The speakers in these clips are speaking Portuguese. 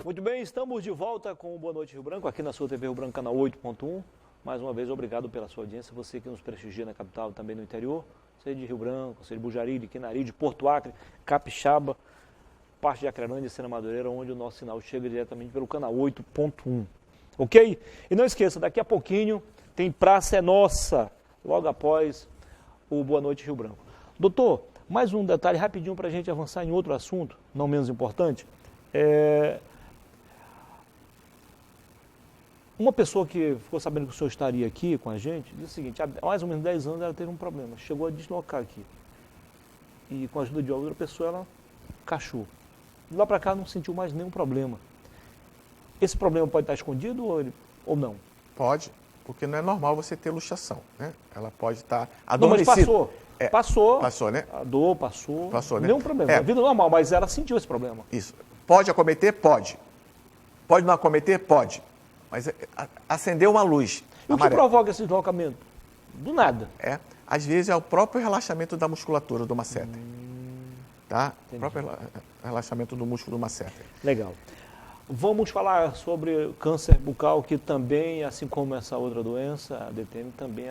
Muito bem, estamos de volta com o Boa Noite Rio Branco, aqui na sua TV Rio Branco, canal 8.1. Mais uma vez, obrigado pela sua audiência, você que nos prestigia na capital e também no interior, seja de Rio Branco, seja de Bujari, de Quinari, de Porto Acre, Capixaba, parte de Acrelândia e Sena Madureira, onde o nosso sinal chega diretamente pelo canal 8.1. Ok? E não esqueça, daqui a pouquinho tem Praça é Nossa, logo após o Boa Noite Rio Branco. Doutor, mais um detalhe rapidinho para a gente avançar em outro assunto, não menos importante. Uma pessoa que ficou sabendo que o senhor estaria aqui com a gente, disse o seguinte, há mais ou menos 10 anos ela teve um problema, chegou a deslocar aqui. E com a ajuda de outra pessoa ela cachou. De lá para cá não sentiu mais nenhum problema. Esse problema pode estar escondido ou não? Pode, porque não é normal você ter luxação, né? Ela pode estar Não, mas adormecida. passou. Passou, né? A dor passou. Passou, né? Nenhum problema. É vida normal, mas ela sentiu esse problema. Isso. Pode acometer? Pode. Pode não acometer? Pode. Mas acendeu uma luz. E o que provoca esse deslocamento? Do nada. Às vezes é o próprio relaxamento da musculatura do masseter. Tá? O próprio relaxamento do músculo do masseter. Legal. Vamos falar sobre câncer bucal, que também, assim como essa outra doença, a DTM, também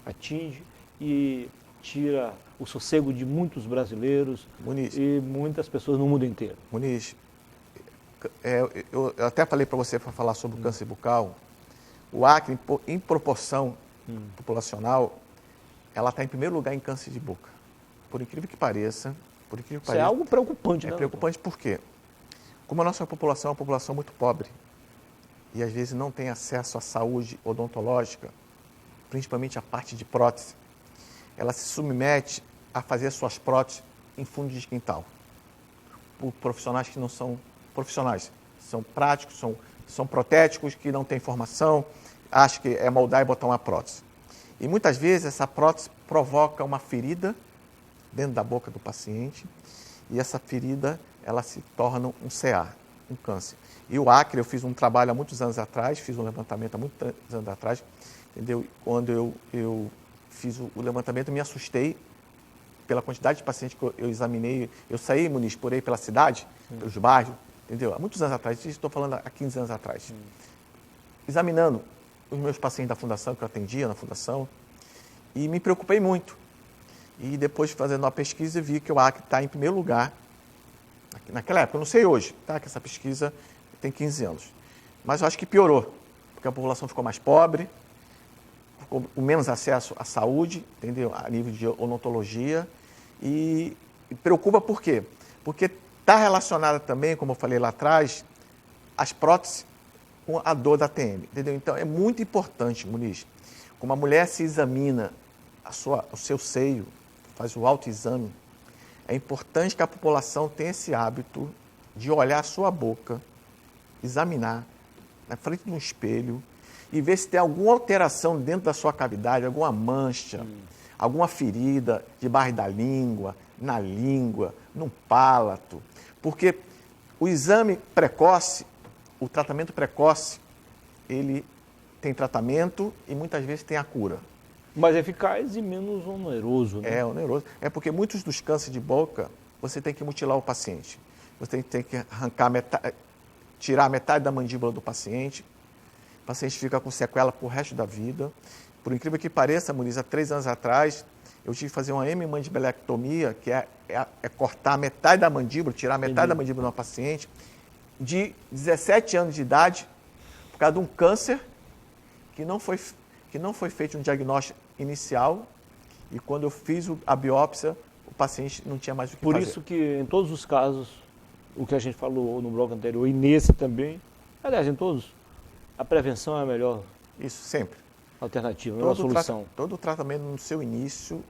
atinge e tira o sossego de muitos brasileiros. Muniz, e muitas pessoas no mundo inteiro. Muniz, eu até falei para você para falar sobre o câncer bucal. O Acre, em proporção populacional, ela está em primeiro lugar em câncer de boca. Por incrível que pareça. Isso é algo preocupante, né? É preocupante por quê? Como a nossa população é uma população muito pobre e às vezes não tem acesso à saúde odontológica, principalmente a parte de prótese, ela se submete a fazer suas próteses em fundo de quintal, por profissionais que não são profissionais, são práticos, são protéticos, que não têm formação, acham que é moldar e botar uma prótese. E muitas vezes essa prótese provoca uma ferida dentro da boca do paciente e essa ferida ela se torna um CA, um câncer. E o Acre, eu fiz um trabalho há muitos anos atrás, fiz um levantamento há muitos anos atrás, entendeu? Quando eu fiz o levantamento, me assustei pela quantidade de pacientes que eu examinei. Eu saí, Muniz, por aí pela cidade, pelos bairros, entendeu? Há muitos anos atrás, estou falando há 15 anos atrás. Examinando os meus pacientes da fundação, que eu atendia na fundação, e me preocupei muito. E depois, fazendo uma pesquisa, vi que o Acre está em primeiro lugar. Naquela época, eu não sei hoje, tá? Que essa pesquisa tem 15 anos. Mas eu acho que piorou, porque a população ficou mais pobre, ficou com menos acesso à saúde, entendeu? A nível de odontologia. E preocupa por quê? Porque está relacionada também, como eu falei lá atrás, as próteses com a dor da TM, entendeu? Então, é muito importante, Muniz, como a mulher se examina o seu seio, faz o autoexame, é importante que a população tenha esse hábito de olhar a sua boca, examinar na frente de um espelho e ver se tem alguma alteração dentro da sua cavidade, alguma mancha, alguma ferida debaixo da língua, na língua, no palato. Porque o exame precoce, o tratamento precoce, ele tem tratamento e muitas vezes tem a cura. Mais eficaz e menos oneroso, né? É oneroso. É porque muitos dos cânceres de boca, você tem que mutilar o paciente. Você tem que arrancar tirar metade da mandíbula do paciente. O paciente fica com sequela pro resto da vida. Por incrível que pareça, Muniz, há 3 anos atrás, eu tive que fazer uma hemimandibulectomia, que é cortar metade da mandíbula, tirar metade da mandíbula de uma paciente de 17 anos de idade, por causa de um câncer que não foi feito um diagnóstico inicial, e quando eu fiz a biópsia, o paciente não tinha mais o que fazer. Por isso que em todos os casos, o que a gente falou no bloco anterior e nesse também, aliás, em todos, a prevenção é a melhor. Isso, sempre. Alternativa, a melhor solução. Todo tratamento no seu início,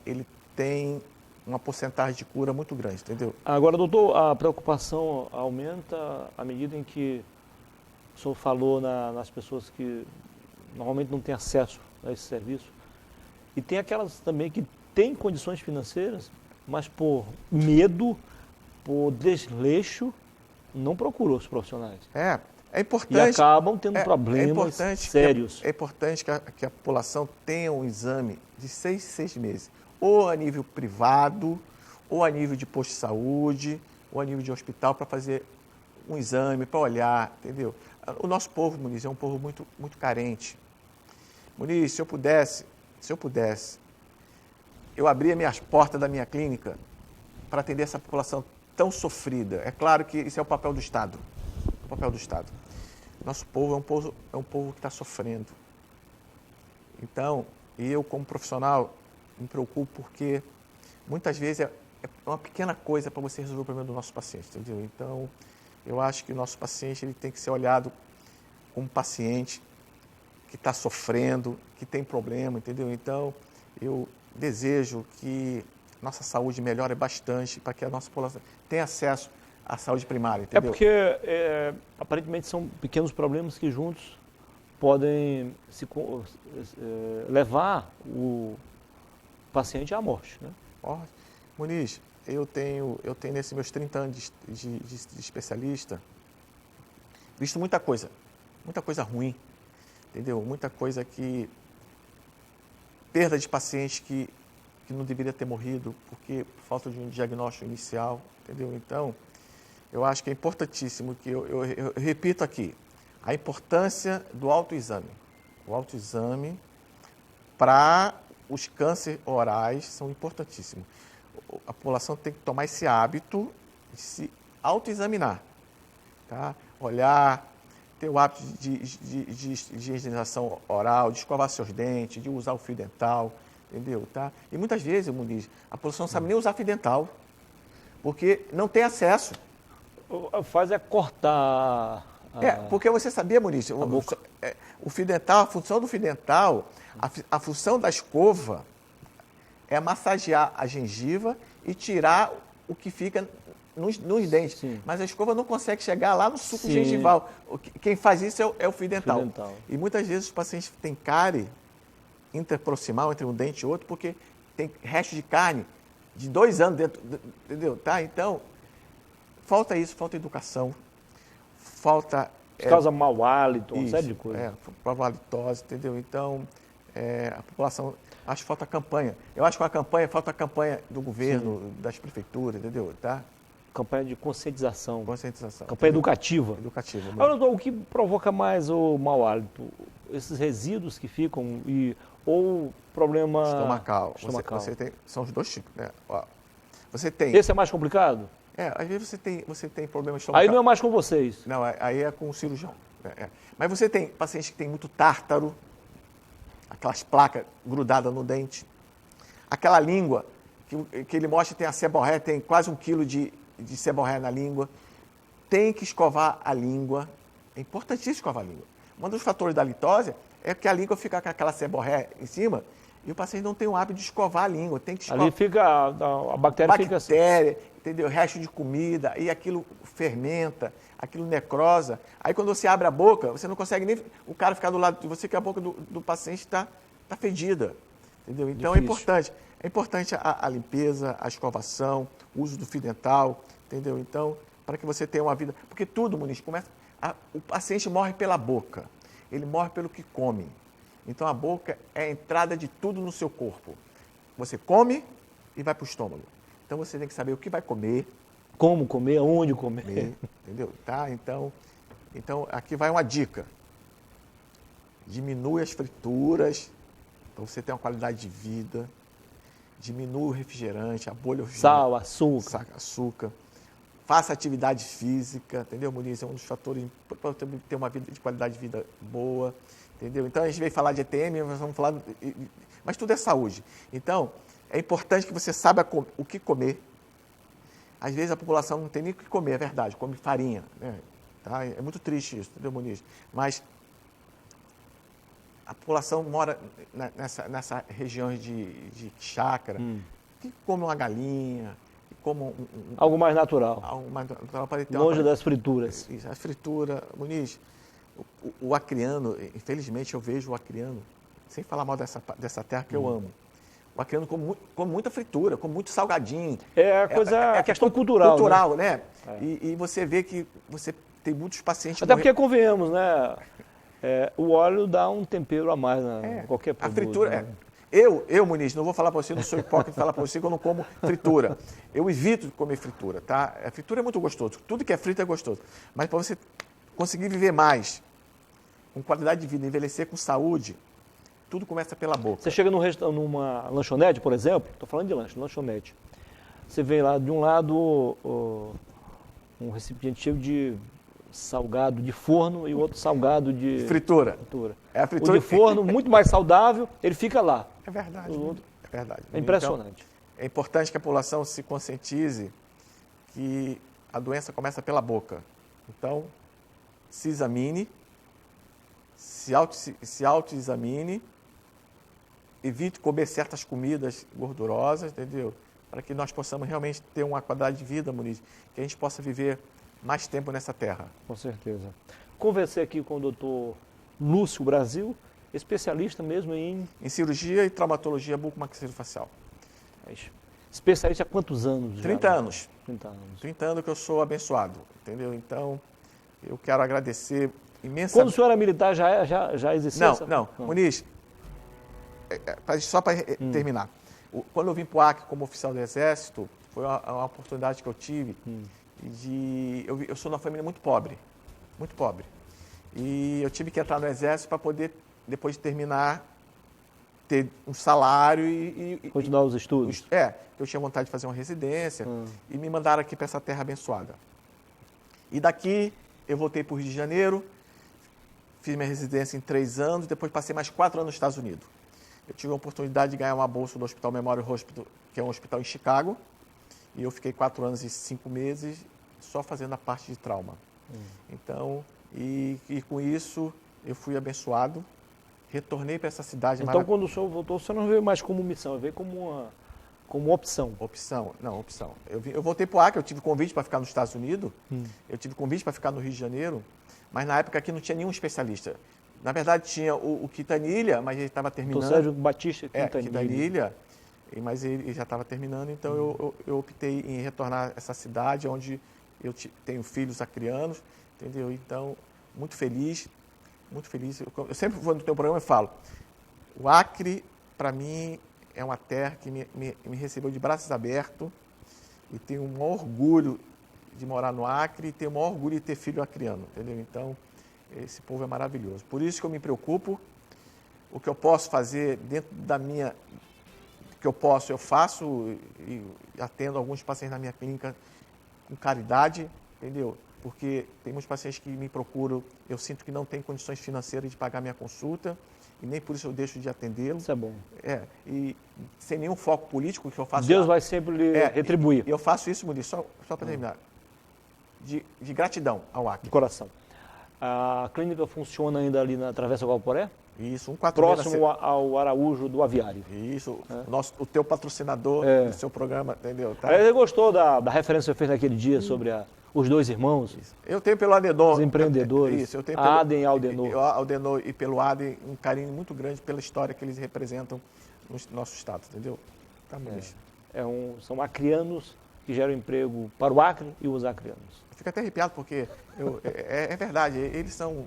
ele tem uma porcentagem de cura muito grande, entendeu? Agora, doutor, a preocupação aumenta à medida em que o senhor falou nas pessoas que normalmente não têm acesso a esse serviço. E tem aquelas também que têm condições financeiras, mas por medo, por desleixo, não procuram os profissionais. É importante. E acabam tendo problemas sérios. É importante que a população tenha um exame de 6 meses, ou a nível privado, ou a nível de posto de saúde, ou a nível de hospital, para fazer um exame para olhar, entendeu? O nosso povo, Muniz, é um povo muito, muito carente. Muniz, se eu pudesse, eu abria minhas portas da minha clínica para atender essa população tão sofrida. É claro que isso é o papel do Estado. O papel do Estado. Nosso povo é um povo que está sofrendo. Então, eu como profissional me preocupo porque muitas vezes é uma pequena coisa para você resolver o problema do nosso paciente, entendeu? Então, eu acho que o nosso paciente ele tem que ser olhado como paciente que está sofrendo, que tem problema, entendeu? Então, eu desejo que nossa saúde melhore bastante para que a nossa população tenha acesso à saúde primária, entendeu? É porque, aparentemente, são pequenos problemas que juntos podem levar o paciente à morte, né? Muniz, eu tenho nesses meus 30 anos de especialista, visto muita coisa ruim, entendeu? Muita coisa perda de pacientes que não deveria ter morrido por falta de um diagnóstico inicial, entendeu? Então, eu acho que é importantíssimo que eu repito aqui, a importância do autoexame. O autoexame para os cânceres orais são importantíssimos. A população tem que tomar esse hábito de se autoexaminar, tá? Olhar, ter o hábito de higienização oral, de escovar seus dentes, de usar o fio dental, entendeu? Tá? E muitas vezes, Muniz, a população não sabe nem usar fio dental, porque não tem acesso. Faz cortar... porque você sabia, Muniz, o fio dental, a função do fio dental, a função da escova é massagear a gengiva e tirar o que fica nos dentes. Sim. Mas a escova não consegue chegar lá no suco gengival. Quem faz isso é o fio dental. E muitas vezes os pacientes têm cárie interproximal entre um dente e outro porque tem resto de carne de 2 anos dentro, entendeu? Tá? Então, falta isso, falta educação, falta... Causa mau hálito, uma série de coisas. Prova halitose, entendeu? Então, a população... Acho que falta campanha. Eu acho que falta a campanha do governo, das prefeituras, entendeu? Tá? Campanha de conscientização. Conscientização. Campanha educativa. Agora, o que provoca mais o mau hálito? Esses resíduos que ficam ou problema... Estomacal. Você tem, são os 2 tipos, né? Você tem... Esse é mais complicado? Às vezes você tem problema estomacal. Aí não é mais com vocês? Não, aí é com o cirurgião. Mas você tem pacientes que tem muito tártaro, aquelas placas grudadas no dente, aquela língua que ele mostra tem a seborréia, tem quase 1 quilo de seborréia na língua. Tem que escovar a língua. É importantíssimo escovar a língua. Um dos fatores da litose é que a língua fica com aquela seborréia em cima e o paciente não tem o hábito de escovar a língua. Tem que escovar. Ali fica, a bactéria fica assim. Entendeu? Resto de comida, e aquilo fermenta, aquilo necrosa. Aí quando você abre a boca, você não consegue nem o cara ficar do lado de você, que a boca do paciente está fedida. Entendeu? Então é importante a limpeza, a escovação, o uso do fio dental, entendeu? Então, para que você tenha uma vida... Porque tudo, Muniz, o paciente morre pela boca, ele morre pelo que come. Então a boca é a entrada de tudo no seu corpo. Você come e vai para o estômago. Então você tem que saber o que vai comer. Como comer, onde comer. Entendeu? Tá? Então, aqui vai uma dica. Diminui as frituras, para você ter uma qualidade de vida. Diminui o refrigerante, a bolha... Sal, açúcar. Faça atividade física, entendeu, Muniz? É um dos fatores para ter uma vida de qualidade de vida boa, entendeu? Então, a gente veio falar de ETM, nós vamos falar... Mas tudo é saúde. Então, é importante que você saiba o que comer. Às vezes a população não tem nem o que comer, é verdade, come farinha, né? Tá? É muito triste isso, entendeu, Muniz? Mas a população mora nessa região de chácara, que come uma galinha, que come algo mais natural. Algo mais natural para ter longe das frituras. Isso, a fritura, Muniz, o acriano, infelizmente eu vejo o acriano, sem falar mal dessa terra que eu amo. O acriano come muita fritura, come muito salgadinho. É questão cultural. Cultural, né? E você vê que você tem muitos pacientes... Até porque, convenhamos, né? O óleo dá um tempero a mais em qualquer produto. A fritura, Muniz, não vou falar para você, não sou hipócrita falar para você que eu não como fritura. Eu evito de comer fritura, tá? A fritura é muito gostoso, tudo que é frito é gostoso. Mas para você conseguir viver mais, com qualidade de vida, envelhecer com saúde, tudo começa pela boca. Você chega numa lanchonete, por exemplo, estou falando de lanchonete. Você vê lá de um lado um recipiente cheio de salgado de forno e o outro salgado de fritura. É a fritura. O de forno, muito mais saudável, ele fica lá. É verdade. É verdade. É impressionante. Então, é importante que a população se conscientize que a doença começa pela boca. Então, se examine, se autoexamine, evite comer certas comidas gordurosas, entendeu? Para que nós possamos realmente ter uma qualidade de vida, Muniz, que a gente possa viver mais tempo nessa terra. Com certeza. Conversei aqui com o doutor Lúcio Brasil, especialista mesmo em cirurgia e traumatologia bucomaxilofacial. Especialista há quantos anos? 30 anos. 30 anos. 30 anos que eu sou abençoado, entendeu? Então, eu quero agradecer imensamente. Quando o senhor era militar, já existia? Não. Muniz, só para terminar. Quando eu vim para o Acre como oficial do Exército, foi uma oportunidade que eu tive. Eu sou de uma família muito pobre. E eu tive que entrar no Exército para poder, depois de terminar, ter um salário e continuar os estudos? Eu tinha vontade de fazer uma residência e me mandaram aqui para essa terra abençoada. E daqui eu voltei para o Rio de Janeiro, fiz minha residência em 3 anos, depois passei mais 4 anos nos Estados Unidos. Eu tive a oportunidade de ganhar uma bolsa do Hospital Memorial Hospital, que é um hospital em Chicago, e eu fiquei 4 anos e 5 meses só fazendo a parte de trauma. Então, e com isso eu fui abençoado, retornei para essa cidade. Então, quando o senhor voltou, o senhor não veio mais como missão, veio como opção. Opção. Eu voltei para o Acre, eu tive convite para ficar nos Estados Unidos, eu tive convite para ficar no Rio de Janeiro, mas na época aqui não tinha nenhum especialista. Na verdade, tinha o Quintanilha, mas ele estava terminando. O Sérgio Batista Quintanilha, mas ele já estava terminando, então eu optei em retornar a essa cidade, onde eu tenho filhos acrianos, entendeu? Então, muito feliz. Eu sempre vou no teu programa e falo, o Acre, para mim, é uma terra que me recebeu de braços abertos e tenho um maior orgulho de morar no Acre e tenho o maior orgulho de ter filho acriano, entendeu? Então, esse povo é maravilhoso. Por isso que eu me preocupo, o que eu posso fazer dentro da minha... eu faço e atendo alguns pacientes na minha clínica com caridade, entendeu? Porque tem muitos pacientes que me procuram, eu sinto que não tem condições financeiras de pagar minha consulta e nem por isso eu deixo de atendê-lo. Isso é bom. E sem nenhum foco político que eu faço... Deus vai sempre lhe retribuir. E eu faço isso, Muniz, só para terminar, de gratidão ao Acre. De coração. A clínica funciona ainda ali na Travessa Guaporé? Isso, próximo ao Araújo do Aviário. Isso, o teu patrocinador do seu programa, entendeu? Tá? Ele gostou da referência que você fez naquele dia sobre os 2 irmãos. Isso. Eu tenho pelo Adenor. Os empreendedores. Isso, eu tenho pelo Aden e Aldenor. Aldenor e pelo Aden, um carinho muito grande pela história que eles representam no nosso estado, entendeu? Tá bom. São acrianos que geram emprego para o Acre e os acrianos. Fico até arrepiado porque é verdade, eles são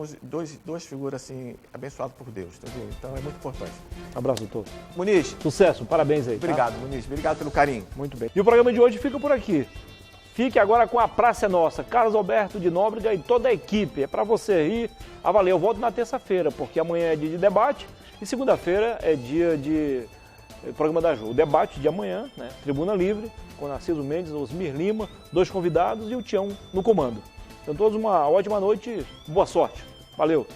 os duas figuras assim, abençoadas por Deus, entendeu? Então é muito importante. Um abraço, doutor. Muniz. Sucesso, parabéns aí. Obrigado, tá? Muniz. Obrigado pelo carinho. Muito bem. E o programa de hoje fica por aqui. Fique agora com a Praça é Nossa, Carlos Alberto de Nóbrega e toda a equipe. É para você ir avaliar. Eu volto na terça-feira, porque amanhã é dia de debate e segunda-feira é dia de programa da Ju. O debate de amanhã, né? Tribuna Livre, com Narciso Mendes, Osmir Lima, 2 convidados e o Tião no comando. Então, todos uma ótima noite, boa sorte. Valeu!